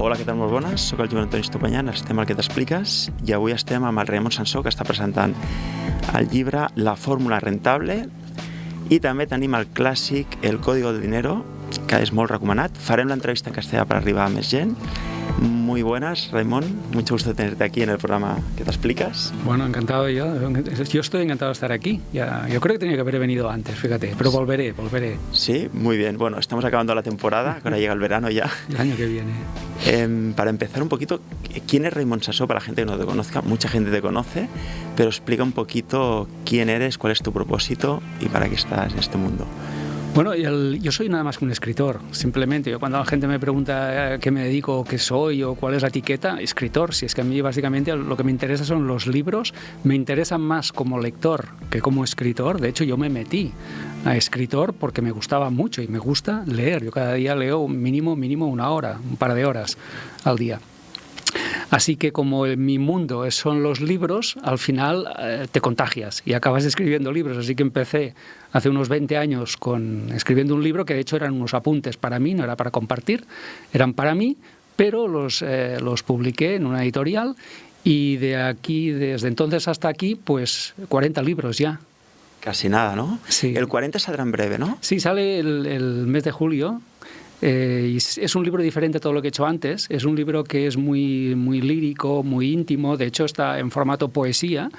Hola, què tal? Molt bones. Soc el Joan Antoni Estopanyan, estem al Que t'expliques i avui estem amb el Raimon Sansó, que està presentant el llibre La fórmula rentable, i també tenim el clàssic El código del dinero, que és molt recomanat. Farem l'entrevista en castellà per arribar a més gent. Muy buenas, Raimon. Mucho gusto tenerte aquí en el programa Que te explicas. Bueno, encantado yo. Yo estoy encantado de estar aquí. Yo creo que tenía que haber venido antes, fíjate, pero volveré. Sí, muy bien. Bueno, estamos acabando la temporada, ahora llega el verano ya. El año que viene. Para empezar un poquito, ¿quién es Raimon Sansó? Para la gente que no te conozca, mucha gente te conoce, pero explica un poquito quién eres, cuál es tu propósito y para qué estás en este mundo. Bueno, yo soy nada más que un escritor, simplemente. Yo cuando la gente me pregunta a qué me dedico, qué soy o cuál es la etiqueta, escritor. Si es que a mí básicamente lo que me interesa son los libros, me interesan más como lector que como escritor. De hecho, yo me metí a escritor porque me gustaba mucho y me gusta leer. Yo cada día leo mínimo una hora, un par de horas al día. Así que como mi mundo son los libros, al final te contagias y acabas escribiendo libros. Así que empecé hace unos 20 años escribiendo un libro que de hecho eran unos apuntes para mí, no era para compartir, eran para mí, pero los publiqué en una editorial y desde entonces hasta aquí, pues 40 libros ya. Casi nada, ¿no? Sí. El 40 saldrá en breve, ¿no? Sí, sale el mes de julio. Y es un libro diferente a todo lo que he hecho antes. Es un libro que es muy lírico, muy íntimo. De hecho, está en formato poesía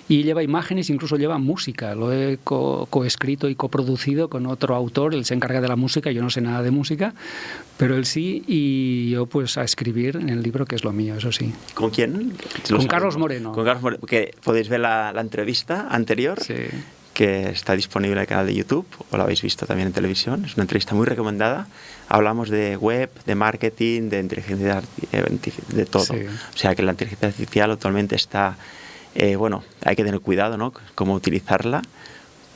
y lleva imágenes, incluso lleva música. Lo he coescrito y coproducido con otro autor. Él se encarga de la música, yo no sé nada de música, pero él sí. Y yo pues a escribir en el libro, que es lo mío, eso sí. ¿Con quién? Con Carlos Moreno. Con Carlos Moreno, que podéis ver la entrevista anterior. Sí. Que está disponible en el canal de YouTube, o lo habéis visto también en televisión. Es una entrevista muy recomendada. Hablamos de web, de marketing, de inteligencia, de todo. Sí. O sea que la inteligencia artificial actualmente está... hay que tener cuidado, ¿no? Cómo utilizarla,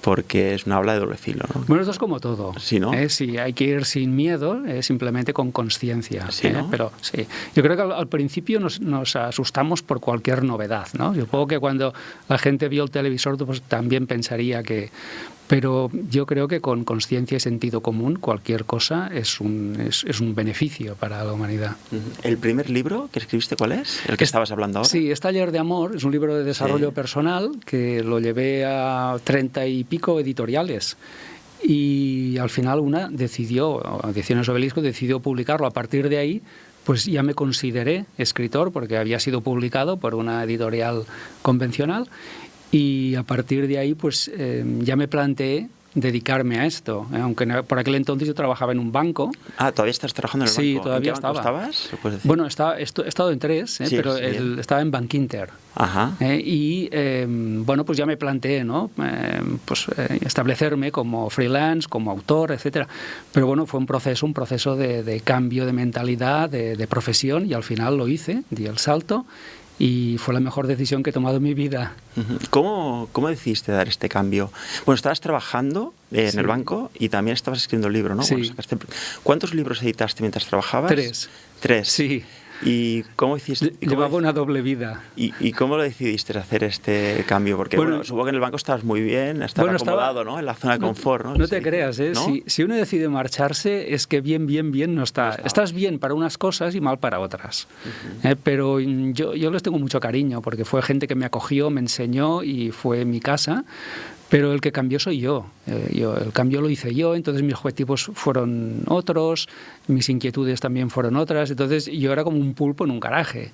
porque es una habla de doble filo, ¿no? Bueno, esto es como todo. Sí, ¿no? Sí, hay que ir sin miedo, simplemente con consciencia. Sí, ¿no? Pero sí, yo creo que al principio nos asustamos por cualquier novedad, ¿no? Yo supongo que cuando la gente vio el televisor, pues también pensaría que... Pero yo creo que con consciencia y sentido común cualquier cosa es un beneficio para la humanidad. ¿El primer libro que escribiste cuál es? ¿El que estabas hablando ahora? Sí, es Taller de Amor, es un libro de desarrollo personal que lo llevé a 30 y pico editoriales. Y al final una decidió, Ediciones Obelisco decidió publicarlo. A partir de ahí pues ya me consideré escritor porque había sido publicado por una editorial convencional. Y a partir de ahí, pues ya me planteé dedicarme a esto, aunque por aquel entonces yo trabajaba en un banco. Ah, ¿todavía estás trabajando en el banco? Sí, todavía ¿En qué banco estaba. ¿Estabas? Bueno, he estado en tres, sí, pero sí, estaba en Bankinter. Ajá. Pues ya me planteé, ¿no? Establecerme como freelance, como autor, etcétera. Pero bueno, fue un proceso de cambio de mentalidad, de profesión, y al final lo hice, di el salto. Y fue la mejor decisión que he tomado en mi vida. ¿Cómo decidiste dar este cambio? Bueno, estabas trabajando en el banco y también estabas escribiendo un libro, ¿no? Sí. Bueno, ¿cuántos libros editaste mientras trabajabas? 3. 3. Sí. ¿Y cómo hiciste? Llevaba una doble vida. ¿Y cómo lo decidiste hacer este cambio? Porque bueno, supongo que en el banco estabas muy bien, estabas acomodado, ¿no? En la zona de confort, ¿no? No te creas, ¿eh? ¿No? Si uno decide marcharse, es que bien no está. Estás bien para unas cosas y mal para otras. Pero yo les tengo mucho cariño porque fue gente que me acogió, me enseñó y fue mi casa. Pero el que cambió soy yo. El cambio lo hice yo, entonces mis objetivos fueron otros, mis inquietudes también fueron otras. Entonces yo era como un pulpo en un garaje.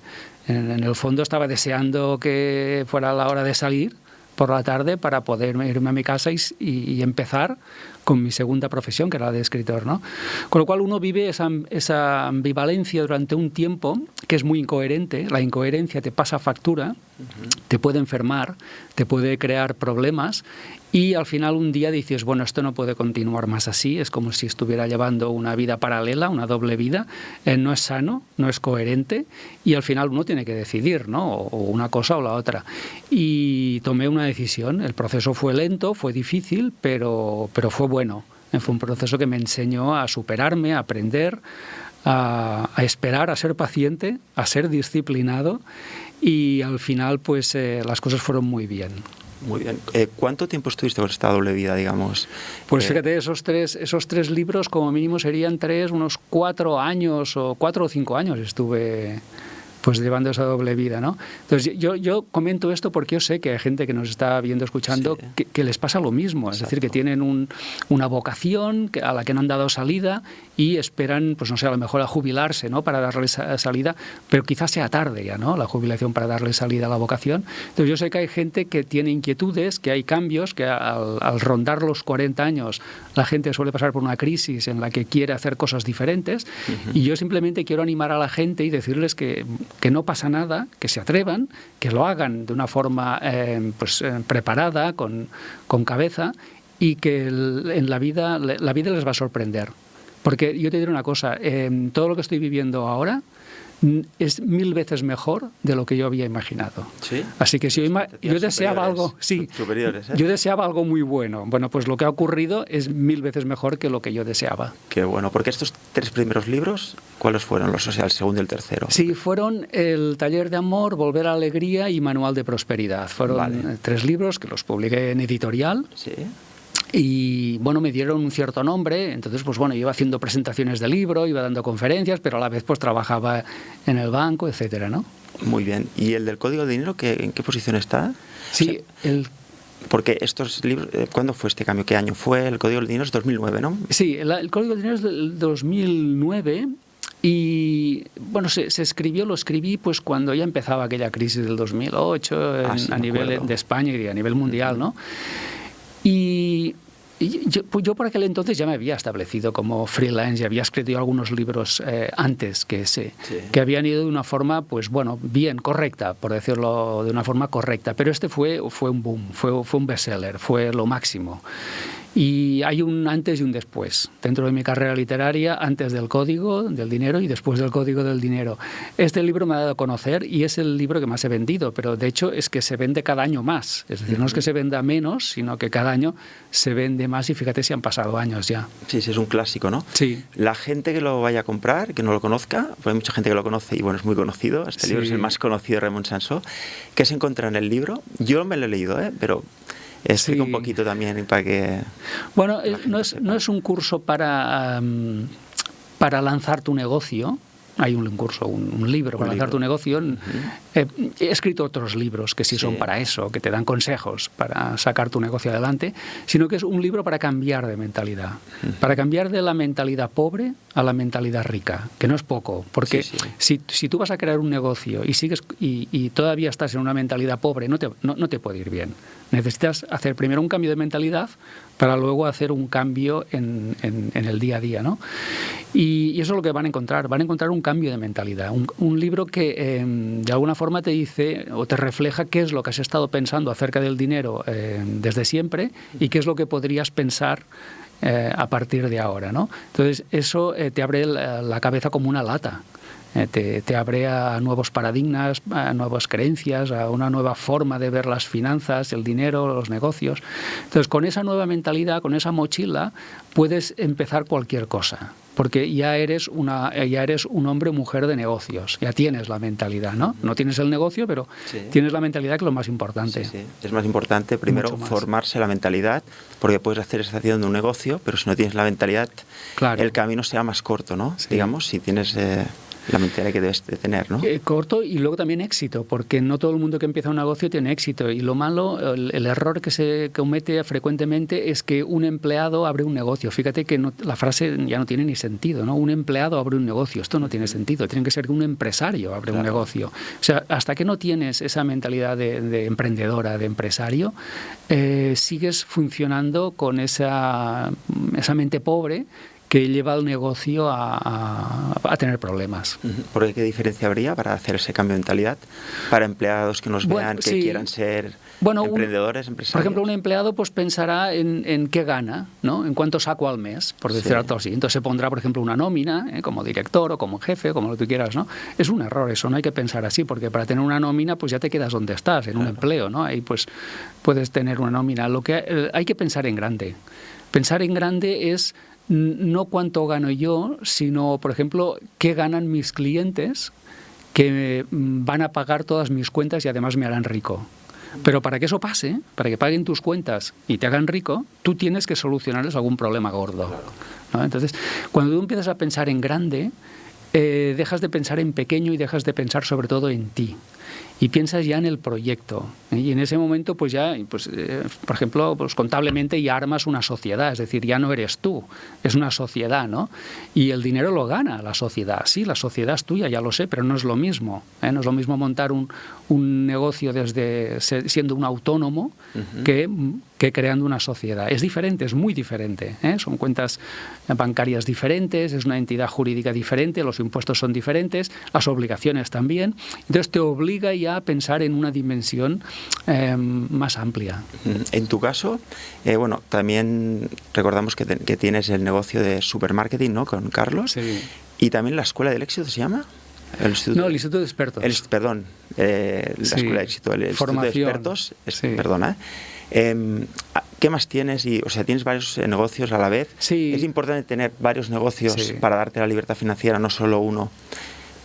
En el fondo estaba deseando que fuera la hora de salir por la tarde para poder irme a mi casa y empezar con mi segunda profesión, que era la de escritor, ¿no? Con lo cual uno vive esa ambivalencia durante un tiempo que es muy incoherente. La incoherencia te pasa factura, te puede enfermar, te puede crear problemas y al final un día dices, bueno, esto no puede continuar más así, es como si estuviera llevando una vida paralela, una doble vida, no es sano, no es coherente y al final uno tiene que decidir, ¿no? O una cosa o la otra. Y tomé una decisión, el proceso fue lento, fue difícil, pero fue bueno. Fue un proceso que me enseñó a superarme, a aprender, a esperar, a ser paciente, a ser disciplinado y al final pues las cosas fueron muy bien. Muy bien. ¿Cuánto tiempo estuviste con esta doble vida, digamos? Pues fíjate, esos tres libros como mínimo serían unos 4 años o 4 o 5 años estuve pues llevando esa doble vida, ¿no? Entonces yo comento esto porque yo sé que hay gente que nos está viendo, escuchando, sí, que les pasa lo mismo, es decir, que tienen una vocación a la que no han dado salida y esperan, pues no sé, a lo mejor a jubilarse, ¿no?, para darle salida, pero quizás sea tarde ya, ¿no?, la jubilación para darle salida a la vocación. Entonces yo sé que hay gente que tiene inquietudes, que hay cambios, que al rondar los 40 años la gente suele pasar por una crisis en la que quiere hacer cosas diferentes, y yo simplemente quiero animar a la gente y decirles que no pasa nada, que se atrevan, que lo hagan de una forma preparada, con cabeza, y que en la vida les va a sorprender. Porque yo te diré una cosa, todo lo que estoy viviendo ahora es 1000 veces mejor de lo que yo había imaginado. ¿Sí? Así que si yo deseaba algo, sí, superiores, ¿eh? Yo deseaba algo muy bueno. Bueno, pues lo que ha ocurrido es 1000 veces mejor que lo que yo deseaba. Qué bueno, porque estos 3 primeros libros, ¿cuáles fueron los, o sea, el segundo y el tercero? Sí, fueron El taller de amor, Volver a la alegría y Manual de prosperidad. Fueron 3 libros que los publiqué en editorial. Sí. Y bueno, me dieron un cierto nombre, entonces pues bueno, iba haciendo presentaciones de libro, iba dando conferencias, pero a la vez pues trabajaba en el banco, etcétera, ¿no? Muy bien. ¿Y el del Código de Dinero, en qué posición está? Sí, o sea, porque estos libros, ¿cuándo fue este cambio? ¿Qué año fue? El Código del Dinero es 2009, ¿no? Sí, el Código del Dinero es del 2009. Y bueno, lo escribí pues cuando ya empezaba aquella crisis del 2008 a nivel de España y a nivel mundial, ¿no? Y yo por aquel entonces ya me había establecido como freelance y había escrito algunos libros antes que ese, sí, que habían ido de una forma, pues bueno, bien, correcta, por decirlo de una forma correcta. Pero este fue un boom, fue un bestseller, fue lo máximo. Y hay un antes y un después dentro de mi carrera literaria, antes del Código del Dinero y después del Código del Dinero. Este libro me ha dado a conocer y es el libro que más he vendido, pero de hecho es que se vende cada año más. Es decir, no es que se venda menos, sino que cada año se vende más y fíjate si han pasado años ya. Sí, sí, es un clásico, ¿no? Sí. La gente que lo vaya a comprar, que no lo conozca, porque hay mucha gente que lo conoce y bueno, es muy conocido. Este libro es el más conocido de Raymond Sansó. ¿Qué se encuentra en el libro? Yo me lo he leído, pero... explica un poquito también para que... Bueno, no es un curso para lanzar tu negocio. Hay un curso, un libro para lanzar tu negocio. He escrito otros libros que sí son para eso, que te dan consejos para sacar tu negocio adelante, sino que es un libro para cambiar de mentalidad, para cambiar de la mentalidad pobre a la mentalidad rica, que no es poco, porque si tú vas a crear un negocio y sigues y todavía estás en una mentalidad pobre, no te puede ir bien. Necesitas hacer primero un cambio de mentalidad para luego hacer un cambio en el día a día, ¿no? Y eso es lo que van a encontrar un cambio de mentalidad, un libro que de alguna forma te dice o te refleja qué es lo que has estado pensando acerca del dinero desde siempre y qué es lo que podrías pensar a partir de ahora, ¿no? Entonces eso te abre la cabeza como una lata. Te abre a nuevos paradigmas, a nuevas creencias, a una nueva forma de ver las finanzas, el dinero, los negocios. Entonces, con esa nueva mentalidad, con esa mochila, puedes empezar cualquier cosa, porque ya eres un hombre o mujer de negocios, ya tienes la mentalidad, ¿no? No tienes el negocio, pero tienes la mentalidad, que es lo más importante. Sí, sí. Es más importante primero formarse la mentalidad, porque puedes hacer estación de un negocio, pero si no tienes la mentalidad, el camino será más corto, ¿no? Sí. Digamos, si tienes... la mentalidad que debes de tener, ¿no? Corto y luego también éxito, porque no todo el mundo que empieza un negocio tiene éxito. Y lo malo, el error que se comete frecuentemente es que un empleado abre un negocio. Fíjate que la frase ya no tiene ni sentido, ¿no? Un empleado abre un negocio. Esto no tiene sentido. Tiene que ser que un empresario abre un negocio. O sea, hasta que no tienes esa mentalidad de emprendedora, de empresario, sigues funcionando con esa mente pobre que lleva al negocio a tener problemas. ¿Por qué diferencia habría para hacer ese cambio de mentalidad para empleados que nos vean, que quieran ser emprendedores, empresarios? Por ejemplo, un empleado pues pensará en qué gana, ¿no? En cuánto saco al mes, por decirlo así. Entonces se pondrá, por ejemplo, una nómina, como director o como jefe, como lo que tú quieras, ¿no? Es un error eso, no hay que pensar así, porque para tener una nómina pues ya te quedas donde estás, en un empleo, ¿no? Ahí pues puedes tener una nómina. Lo que hay que pensar en grande. Pensar en grande es no cuánto gano yo, sino, por ejemplo, qué ganan mis clientes que van a pagar todas mis cuentas y además me harán rico. Pero para que eso pase, para que paguen tus cuentas y te hagan rico, tú tienes que solucionarles algún problema gordo, ¿no? Entonces, cuando tú empiezas a pensar en grande, dejas de pensar en pequeño y dejas de pensar sobre todo en ti. Y piensas ya en el proyecto. Y en ese momento, pues ya, por ejemplo, pues contablemente ya armas una sociedad. Es decir, ya no eres tú, es una sociedad, ¿no? Y el dinero lo gana la sociedad. Sí, la sociedad es tuya, ya lo sé, pero no es lo mismo. No es lo mismo montar un negocio siendo un autónomo que creando una sociedad. Es diferente, es muy diferente. Son cuentas bancarias diferentes, es una entidad jurídica diferente, los impuestos son diferentes, las obligaciones también. Entonces te obliga ya a pensar en una dimensión más amplia. En tu caso, bueno, también recordamos que tienes el negocio de supermarketing, ¿no? Con Carlos. Sí. Y también la Escuela del Éxito, ¿se llama? El Instituto de Expertos. La Escuela de Éxito, el Instituto de Expertos. Sí. Perdona. ¿Qué más tienes? O sea, tienes varios negocios a la vez. Sí. Es importante tener varios negocios para darte la libertad financiera, no solo uno,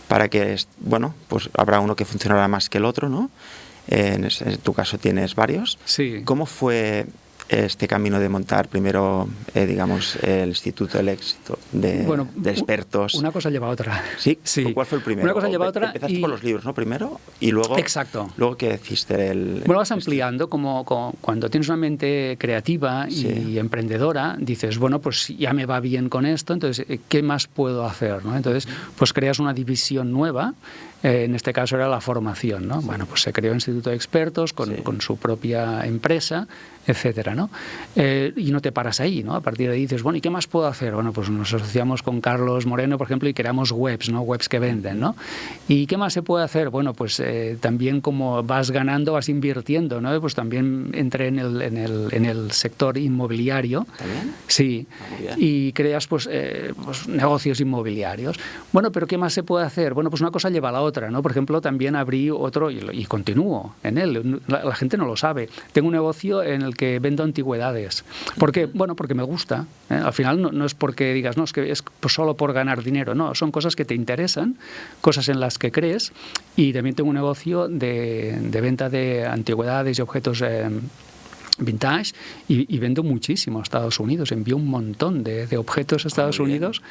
para que, bueno, pues habrá uno que funcionará más que el otro, ¿no? En tu caso tienes varios. Sí. ¿Cómo fue este camino de montar primero, digamos, el Instituto del Éxito de Expertos? Una cosa lleva a otra. ¿Sí? ¿Cuál fue el primero? Una cosa lleva a otra. Empezaste por los libros, ¿no? Primero, y luego... Exacto. Luego que hiciste Bueno, vas ampliando, como cuando tienes una mente creativa y emprendedora, dices, bueno, pues ya me va bien con esto, entonces, ¿qué más puedo hacer, ¿no? Entonces, pues creas una división nueva. En este caso era la formación, ¿no? Bueno, pues se creó el Instituto de Expertos con su propia empresa, etcétera, ¿no? Y no te paras ahí, ¿no? A partir de ahí dices, bueno, ¿y qué más puedo hacer? Bueno, pues nos asociamos con Carlos Moreno, por ejemplo, y creamos webs, ¿no? Webs que venden, ¿no? ¿Y qué más se puede hacer? Bueno, pues también como vas ganando, vas invirtiendo, ¿no? Pues también entré en el sector inmobiliario. ¿También? Sí. Y creas, pues negocios inmobiliarios. Bueno, pero ¿qué más se puede hacer? Bueno, pues una cosa lleva a la otra, ¿no? Por ejemplo, también abrí otro y continúo en él. La gente no lo sabe. Tengo un negocio en el que vendo antigüedades. ¿Por qué? Bueno, porque me gusta. Al final no es porque digas, no, es que es solo por ganar dinero. No, son cosas que te interesan, cosas en las que crees. Y también tengo un negocio de venta de antigüedades y objetos vintage y vendo muchísimo a Estados Unidos, envío un montón de objetos a Estados Unidos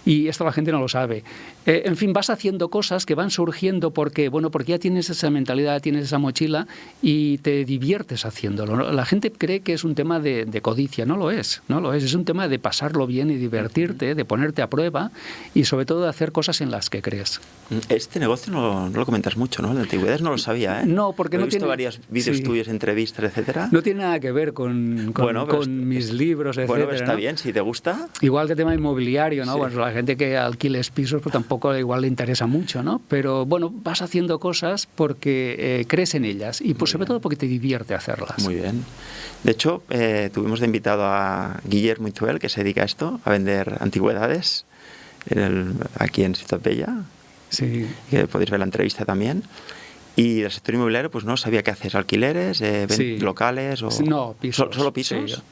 y esto la gente no lo sabe. En fin, vas haciendo cosas que van surgiendo porque ya tienes esa mentalidad, tienes esa mochila y te diviertes haciéndolo. La gente cree que es un tema de codicia, no lo es, es un tema de pasarlo bien y divertirte, de ponerte a prueba y sobre todo de hacer cosas en las que crees. Este negocio no lo comentas mucho, ¿no? La antigüedades no lo sabía, ¿eh? No, porque he visto varios vídeos tuyos, entrevistas, etcétera. No tiene nada que ver con mis libros, etcétera. Bueno, pero está bien, si te gusta. Igual que el tema inmobiliario, ¿no? Bueno, la gente que alquiles pisos pues tampoco igual le interesa mucho, ¿no? Pero bueno, vas haciendo cosas porque crees en ellas y pues sobre todo porque te divierte hacerlas. Muy bien. De hecho, tuvimos de invitado a Guillermo Ituel, que se dedica a esto, a vender antigüedades aquí en Ciutat Bella. Sí. Que podéis ver la entrevista también. Y el sector inmobiliario, pues no sabía qué haces, alquileres, locales o... No, pisos. ¿Solo pisos?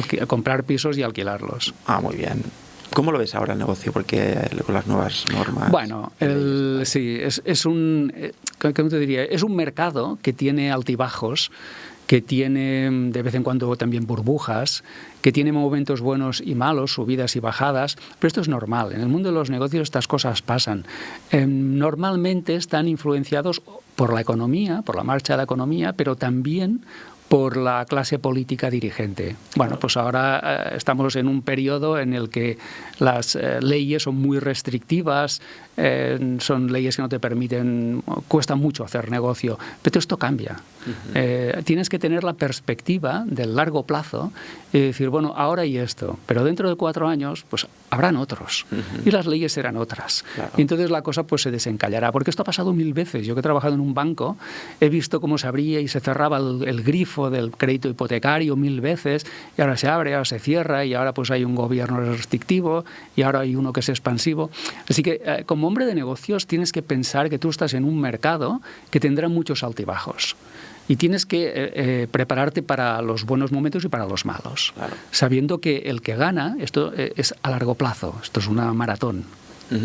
Sí, comprar pisos y alquilarlos. Ah, muy bien. ¿Cómo lo ves ahora el negocio? Porque con las nuevas normas... Bueno, sí, es un... ¿Cómo te diría? Es un mercado que tiene altibajos, que tiene de vez en cuando también burbujas, que tiene momentos buenos y malos, subidas y bajadas, pero esto es normal. En el mundo de los negocios estas cosas pasan. Normalmente están influenciados por la economía, por la marcha de la economía, pero también por la clase política dirigente. Bueno, pues ahora estamos en un periodo en el que las leyes son muy restrictivas, son leyes que no te permiten, cuesta mucho hacer negocio, pero esto cambia. Tienes que tener la perspectiva del largo plazo y decir, bueno, ahora hay esto, pero dentro de 4 años pues habrán otros y las leyes serán otras. Claro. Y entonces la cosa pues se desencallará, porque esto ha pasado 1000 veces. Yo que he trabajado en un banco he visto cómo se abría y se cerraba el grifo del crédito hipotecario 1000 veces y ahora se abre, ahora se cierra y ahora pues hay un gobierno restrictivo y ahora hay uno que es expansivo. Así que como hombre de negocios tienes que pensar que tú estás en un mercado que tendrá muchos altibajos. Y tienes que prepararte para los buenos momentos y para los malos, claro, sabiendo que el que gana, esto es a largo plazo, esto es una maratón.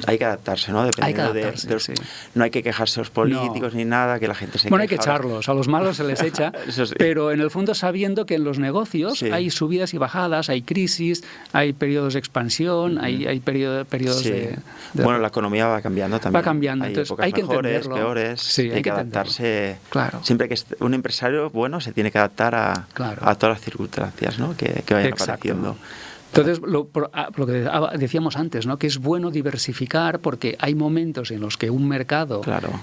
Hay que adaptarse, ¿no? Dependiendo sí. No hay que quejarse a los políticos ni nada, que la gente se Bueno, hay queja. que echarlos, a los malos se les echa, Eso sí. pero en el fondo sabiendo que en los negocios hay subidas y bajadas, hay crisis, hay periodos de expansión, hay periodos de... Bueno, la economía va cambiando también. Va cambiando, hay entonces épocas hay que mejores, entenderlo. peores, Sí, hay que adaptarse. Claro. Siempre que un empresario bueno se tiene que adaptar a todas las circunstancias, ¿no? que vayan apareciendo. Entonces, lo que decíamos antes, ¿no? Que es bueno diversificar porque hay momentos en los que un mercado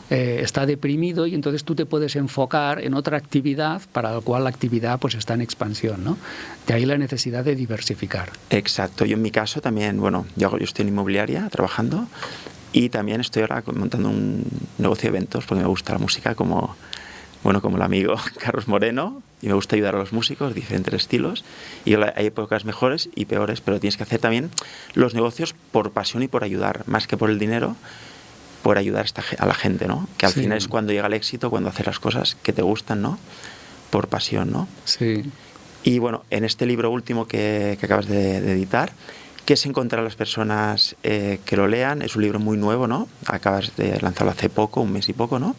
está deprimido y entonces tú te puedes enfocar en otra actividad para la cual la actividad pues está en expansión, ¿no? De ahí la necesidad de diversificar. Exacto. Yo en mi caso también, bueno, yo estoy en inmobiliaria trabajando y también estoy ahora montando un negocio de eventos porque me gusta la música como el amigo Carlos Moreno, y me gusta ayudar a los músicos de diferentes estilos, y hay épocas mejores y peores, pero tienes que hacer también los negocios por pasión y por ayudar, más que por el dinero, por ayudar a la gente, ¿no? Que al final es cuando llega el éxito, cuando haces las cosas que te gustan, ¿no? Por pasión, ¿no? Sí. Y bueno, en este libro último que acabas de editar, ¿qué es encontrar a las personas que lo lean? Es un libro muy nuevo, ¿no? Acabas de lanzarlo hace poco, un mes y poco, ¿no?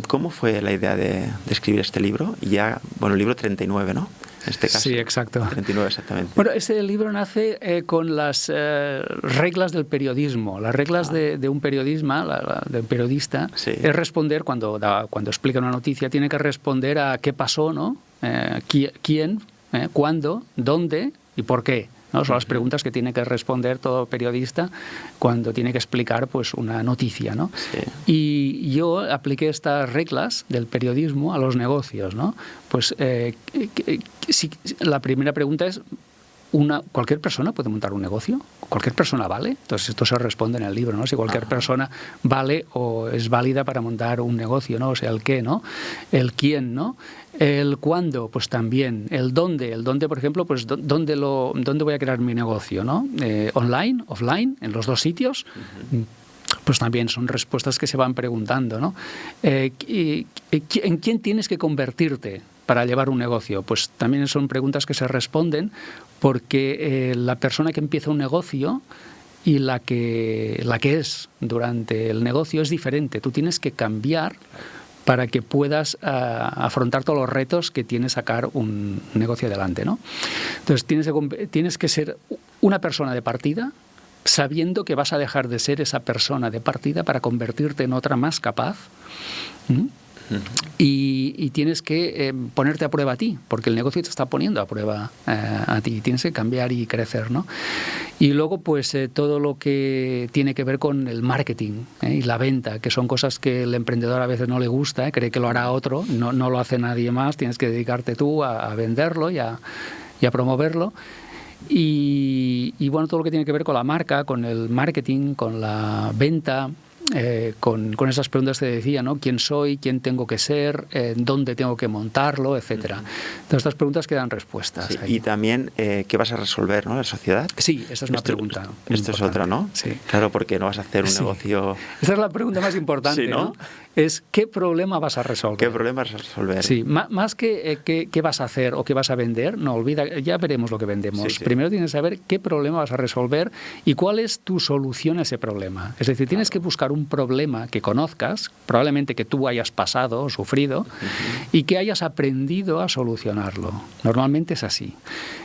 ¿Cómo fue la idea de escribir este libro? Y ya, bueno, el libro 39, ¿no? En este caso. Sí, exacto. 39, exactamente. Bueno, ese libro nace con las reglas del periodismo. Las reglas de un periodista es responder, cuando explica una noticia, tiene que responder a qué pasó, ¿no? Quién, cuándo, dónde y por qué, ¿no? Son las preguntas que tiene que responder todo periodista cuando tiene que explicar pues una noticia, ¿no? Sí. Y yo apliqué estas reglas del periodismo a los negocios, ¿no? Pues la primera pregunta es: ¿cualquier persona puede montar un negocio? ¿Cualquier persona vale? Entonces esto se responde en el libro, ¿no? Si cualquier persona vale o es válida para montar un negocio, ¿no? O sea, el qué, ¿no? El quién, ¿no? El cuándo, pues también. El dónde, por ejemplo, pues dónde voy a crear mi negocio, ¿no? Online, offline, en los dos sitios. Pues también son respuestas que se van preguntando, ¿no? ¿En quién tienes que convertirte para llevar un negocio? Pues también son preguntas que se responden porque la persona que empieza un negocio y la que es durante el negocio es diferente. Tú tienes que cambiar para que puedas afrontar todos los retos que tiene sacar un negocio adelante, ¿no? Entonces tienes que ser una persona de partida, sabiendo que vas a dejar de ser esa persona de partida para convertirte en otra más capaz. Y tienes que ponerte a prueba a ti, porque el negocio te está poniendo a prueba a ti. Tienes que cambiar y crecer, ¿no? Y luego, pues, todo lo que tiene que ver con el marketing y la venta, que son cosas que el emprendedor a veces no le gusta, cree que lo hará otro, no lo hace nadie más, tienes que dedicarte tú a venderlo y a promoverlo. Y bueno, todo lo que tiene que ver con la marca, con el marketing, con la venta, con esas preguntas que te decía, ¿no? ¿Quién soy? ¿Quién tengo que ser? ¿Dónde tengo que montarlo? Etcétera. Entonces, estas preguntas que dan respuestas. Sí, y también, ¿qué vas a resolver, ¿no? ¿La sociedad? Sí, esa es una pregunta. Esto es otra, ¿no? Sí. Claro, porque no vas a hacer un negocio... Esa es la pregunta más importante, sí, ¿no? Es ¿qué problema vas a resolver? ¿Qué problema vas a resolver? Sí, más que qué vas a hacer o qué vas a vender, no, olvida, ya veremos lo que vendemos. Sí. Primero tienes que saber qué problema vas a resolver y cuál es tu solución a ese problema. Es decir, tienes que buscar un problema que conozcas, probablemente que tú hayas pasado o sufrido, y que hayas aprendido a solucionarlo. Normalmente es así.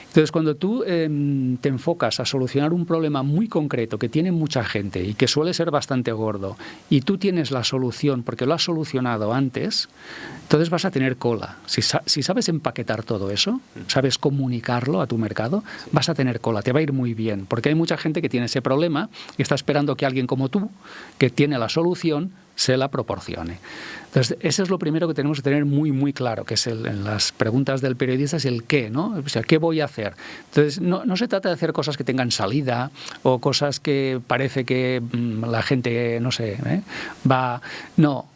Entonces, cuando tú te enfocas a solucionar un problema muy concreto que tiene mucha gente y que suele ser bastante gordo, y tú tienes la solución porque lo has solucionado antes, entonces vas a tener cola. Si sabes empaquetar todo eso, sabes comunicarlo a tu mercado, vas a tener cola, te va a ir muy bien, porque hay mucha gente que tiene ese problema y está esperando que alguien como tú, que tiene la solución, se la proporcione. Entonces, eso es lo primero que tenemos que tener muy, muy claro, que es en las preguntas del periodista, es el qué, ¿no? O sea, ¿qué voy a hacer? Entonces, no se trata de hacer cosas que tengan salida o cosas que parece que la gente, no sé, va... No,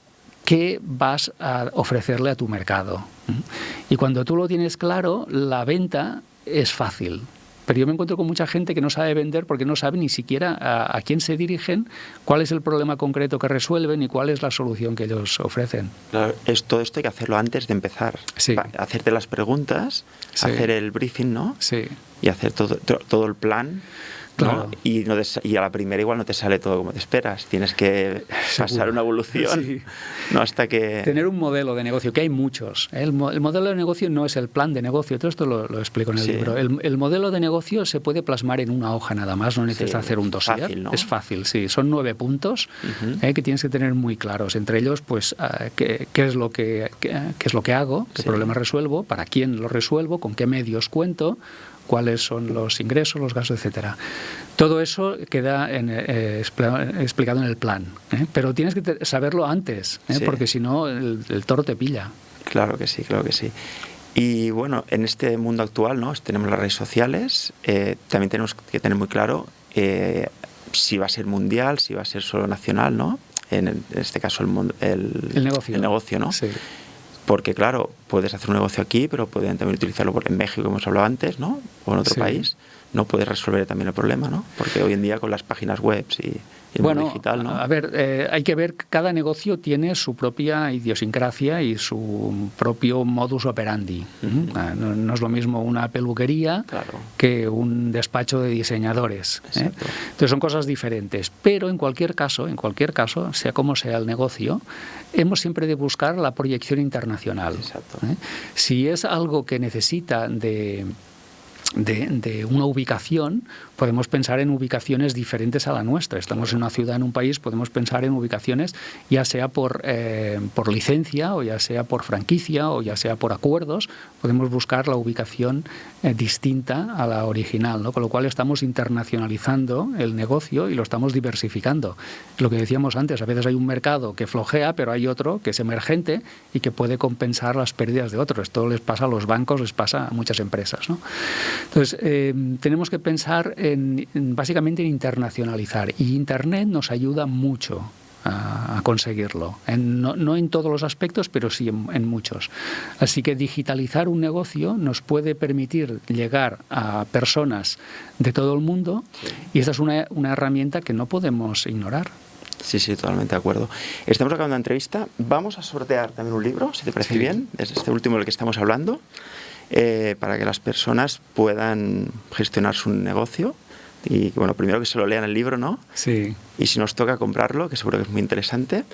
¿qué vas a ofrecerle a tu mercado? Y cuando tú lo tienes claro, la venta es fácil. Pero yo me encuentro con mucha gente que no sabe vender porque no sabe ni siquiera a quién se dirigen, cuál es el problema concreto que resuelven y cuál es la solución que ellos ofrecen. Claro, todo esto hay que hacerlo antes de empezar. Sí. Hacerte las preguntas, sí. hacer el briefing, ¿no? Sí. Y hacer todo el plan. Claro. ¿no? Y a la primera igual no te sale todo como te esperas. Tienes que pasar una evolución, sí. ¿no? Hasta que... Tener un modelo de negocio, que hay muchos. El modelo de negocio no es el plan de negocio, todo esto lo explico en el libro. El modelo de negocio se puede plasmar en una hoja nada más, no necesitas hacer un dossier. Fácil, ¿no? Es fácil, sí. Son 9 puntos que tienes que tener muy claros. Entre ellos, pues, qué es lo que hago, qué problema resuelvo, para quién lo resuelvo, con qué medios cuento, cuáles son los ingresos, los gastos, etcétera. Todo eso queda explicado en el plan, pero tienes que saberlo antes, porque si no el toro te pilla. Claro que sí, claro que sí. Y bueno, en este mundo actual, ¿no? Tenemos las redes sociales, también tenemos que tener muy claro si va a ser mundial, si va a ser solo nacional, ¿no? En este caso el negocio, ¿no? Sí. Porque, claro, puedes hacer un negocio aquí, pero pueden también utilizarlo en México, como hemos hablado antes, ¿no? O en otro país. No puedes resolver también el problema, ¿no? Porque hoy en día con las páginas web y el mundo digital, ¿no? A ver, hay que ver, cada negocio tiene su propia idiosincrasia y su propio modus operandi. No es lo mismo una peluquería que un despacho de diseñadores. Entonces son cosas diferentes. Pero en cualquier caso, sea como sea el negocio, hemos siempre de buscar la proyección internacional. Exacto. Si es algo que necesita de una ubicación, podemos pensar en ubicaciones diferentes a la nuestra. Estamos en una ciudad, en un país, podemos pensar en ubicaciones ya sea por licencia, o ya sea por franquicia, o ya sea por acuerdos. Podemos buscar la ubicación distinta a la original, ¿no? Con lo cual estamos internacionalizando el negocio y lo estamos diversificando. Lo que decíamos antes, a veces hay un mercado que flojea, pero hay otro que es emergente y que puede compensar las pérdidas de otros. Esto les pasa a los bancos, les pasa a muchas empresas, ¿no? Entonces, tenemos que pensar básicamente en internacionalizar, y Internet nos ayuda mucho a conseguirlo. No en todos los aspectos, pero sí en muchos. Así que digitalizar un negocio nos puede permitir llegar a personas de todo el mundo, y esta es una herramienta que no podemos ignorar. Sí, totalmente de acuerdo. Estamos acabando la entrevista. Vamos a sortear también un libro, si te parece bien. Es este último del que estamos hablando. Para que las personas puedan gestionar su negocio. Y bueno, primero que se lo lean el libro, ¿no? Sí. Y si nos toca comprarlo, que seguro que es muy interesante.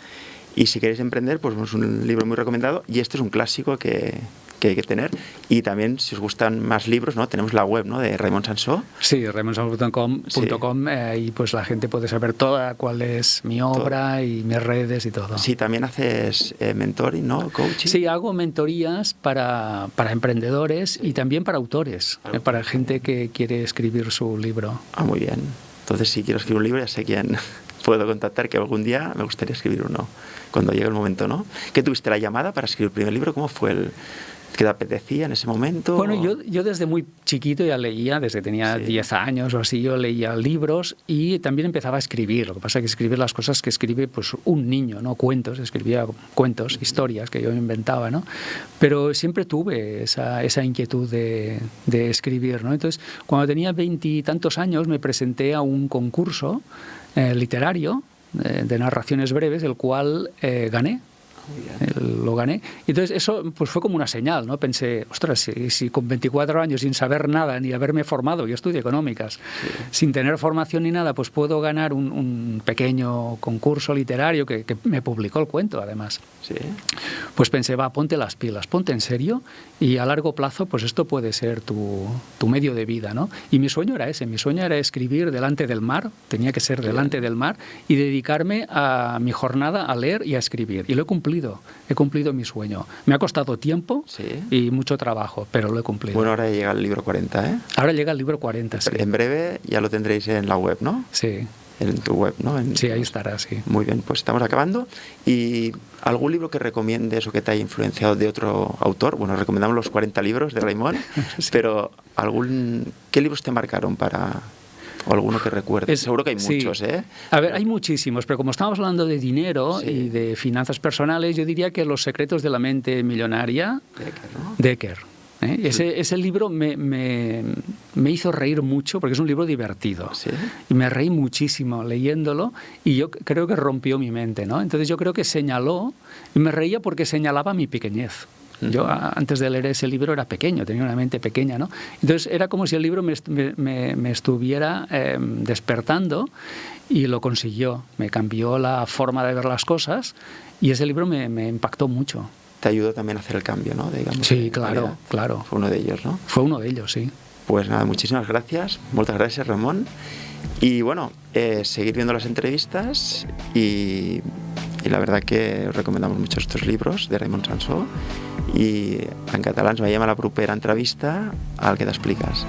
Y si queréis emprender, pues es un libro muy recomendado. Y este es un clásico que hay que tener. Y también, si os gustan más libros, ¿no? Tenemos la web, ¿no? De Raymond Sansó. Sí, raymondsansó.com, y pues la gente puede saber toda cuál es mi obra y mis redes y todo. Sí, también haces mentoring, ¿no? Coaching. Sí, hago mentorías para emprendedores y también para autores, para gente que quiere escribir su libro. Ah, muy bien. Entonces, si quiero escribir un libro, ya sé quién puedo contactar, que algún día me gustaría escribir uno, cuando llegue el momento, ¿no? ¿Qué tuviste la llamada para escribir el primer libro? ¿Cómo fue ¿Qué te apetecía en ese momento? Bueno, yo desde muy chiquito ya leía, desde que tenía 10 años o así, yo leía libros y también empezaba a escribir. Lo que pasa es que escribir las cosas que escribe pues un niño, ¿no? Cuentos, escribía cuentos, historias que yo inventaba, ¿no? Pero siempre tuve esa inquietud de escribir, ¿no? Entonces, cuando tenía 20 y tantos años, me presenté a un concurso literario de narraciones breves, el cual gané. Lo gané. Y entonces eso pues fue como una señal, ¿no? Pensé, ostras, si con 24 años sin saber nada ni haberme formado, yo estudié económicas, sin tener formación ni nada, pues puedo ganar un pequeño concurso literario que me publicó el cuento, además. Sí. Pues pensé, ponte las pilas, ponte en serio, y a largo plazo pues esto puede ser tu medio de vida, ¿no? Y mi sueño era ese, mi sueño era escribir delante del mar, tenía que ser delante del mar, y dedicarme a mi jornada a leer y a escribir. Y lo he cumplido mi sueño. Me ha costado tiempo y mucho trabajo, pero lo he cumplido. Bueno, ahora llega el libro 40, ¿eh? Ahora llega el libro 40, sí. En breve ya lo tendréis en la web, ¿no? Sí. En tu web, ¿no? Sí, ahí estará, sí. Muy bien, pues estamos acabando. ¿Y algún libro que recomiendes o que te haya influenciado de otro autor? Bueno, recomendamos los 40 libros de Raymond, pero ¿qué libros te marcaron o alguno que recuerdes? Seguro que hay muchos, ¿eh? A ver, hay muchísimos, pero como estamos hablando de dinero y de finanzas personales, yo diría que Los secretos de la mente millonaria, de Eker. Ese libro me hizo reír mucho porque es un libro divertido. ¿Sí? Y me reí muchísimo leyéndolo y yo creo que rompió mi mente, ¿no? Entonces yo creo que señaló, y me reía porque señalaba mi pequeñez. Yo antes de leer ese libro era pequeño, tenía una mente pequeña, ¿no? Entonces era como si el libro me estuviera despertando, y lo consiguió. Me cambió la forma de ver las cosas y ese libro me impactó mucho. Te ayudó también a hacer el cambio, ¿no? Digamos, sí, claro, claro. Fue uno de ellos, ¿no? Fue uno de ellos, sí. Pues nada, muchísimas gracias. Muchas gracias, Ramón. Y bueno, seguir viendo las entrevistas y la verdad que os recomendamos mucho estos libros de Raymond Sansó, y en català ens veiem a la propera entrevista al Que t'expliques.